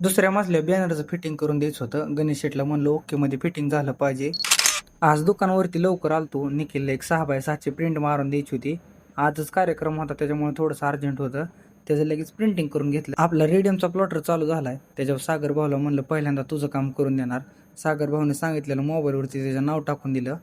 दुसऱ्या मजल्या बॅनरचं फिटिंग करून द्यायचं होतं. गणेश शेटला म्हणलं ओके मध्ये फिटिंग झालं पाहिजे. आज दुकानावरती लवकर आलतो. निखिलला एक 6x6ची प्रिंट मारून द्यायची होती. आजच कार्यक्रम होता त्याच्यामुळे थोडंसं अर्जंट होतं. त्याचं लगेच प्रिंटिंग करून घेतलं. आपला रेडियमचा प्लॉटर चालू झालाय. त्याच्यावर सागर भाऊला म्हणलं पहिल्यांदा तुझं काम करून देणार. सागर भाऊने सांगितलेलं मोबाईलवरती त्याचं नाव टाकून दिलं.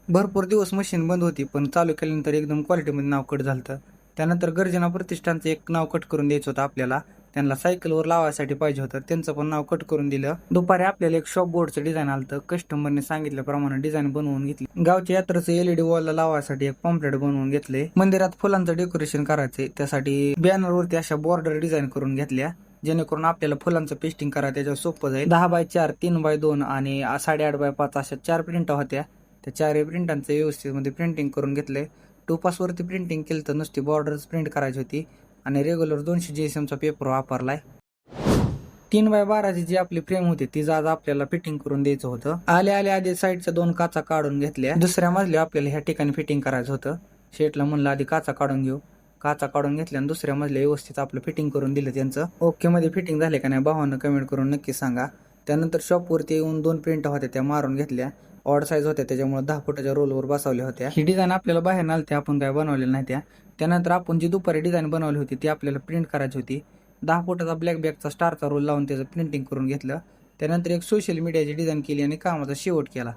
भरपूर दिवस मशीन बंद होती पण चालू केल्यानंतर एकदम क्वालिटीमध्ये नाव कट झालं. त्यानंतर गर्जना प्रतिष्ठानचं एक नाव कट करून द्यायचं होतं आपल्याला. त्यांना सायकलवर लावायसाठी पाहिजे होतं. त्यांचं पण नाव कट करून दिलं. दुपारी आपल्याला एक शॉप बोर्डचं डिझाईन आलं. कस्टमरने सांगितल्याप्रमाणे डिझाईन बनवून घेतली. गावच्या यात्रेचं LED वॉलला लावायसाठी एक पॉम्पलेट बनवून घेतले. मंदिरात फुलांचं डेकोरेशन करायचंय त्यासाठी बॅनरवरती अशा बॉर्डर डिझाईन करून घेतल्या जेणेकरून आपल्याला फुलांचं पेस्टिंग करायला त्याच्यावर सोपं जाईल. 10x4, 3x2 आणि 8.5x5 अशा 4 प्रिंट होत्या. त्या 4 प्रिंटांचं व्यवस्थित मध्ये प्रिंटिंग करून घेतलंय. 2x वरती प्रिंटिंग केलं तर नुसती बॉर्डर्स प्रिंट करायची होती आणि रेग्युलर 200 GSMचा पेपर वापरलाय. 3x12ची जी आपली फ्रेम होती ती आज आपल्याला फिटिंग करून द्यायचं होतं. आले आधी साईडच्या 2 काचा काढून घेतल्या. दुसऱ्या मजल्या आपल्याला ह्या ठिकाणी फिटिंग करायचं होतं. शेटला म्हणलं आधी काचा काढून घेऊ. काचा काढून घेतल्या आणि दुसऱ्या मजल्या व्यवस्थित आपलं फिटिंग करून दिलं त्यांचं. ओके मध्ये फिटिंग झाले का नाही भावानं कमेंट करून नक्की सांगा. त्यानंतर शॉपवरती येऊन 2 प्रिंट होत्या त्या मारून घेतल्या. ऑड साईज होत्या त्याच्यामुळे 10 फुटाच्या रोलवर बसवल्या होत्या. ही डिझाईन आपल्याला बाहेर आली त्या आपण काय बनवलेल्या नाही त्या. त्यानंतर आपण जी दुपारी डिझाईन बनवली होती ती आपल्याला प्रिंट करायची होती. 10 फुटाचा ब्लॅक बॅगचा स्टारचा रोल लावून त्याचं प्रिंटिंग करून घेतलं. त्यानंतर एक सोशल मीडियाची डिझाईन केली आणि कामाचा शेवट केला.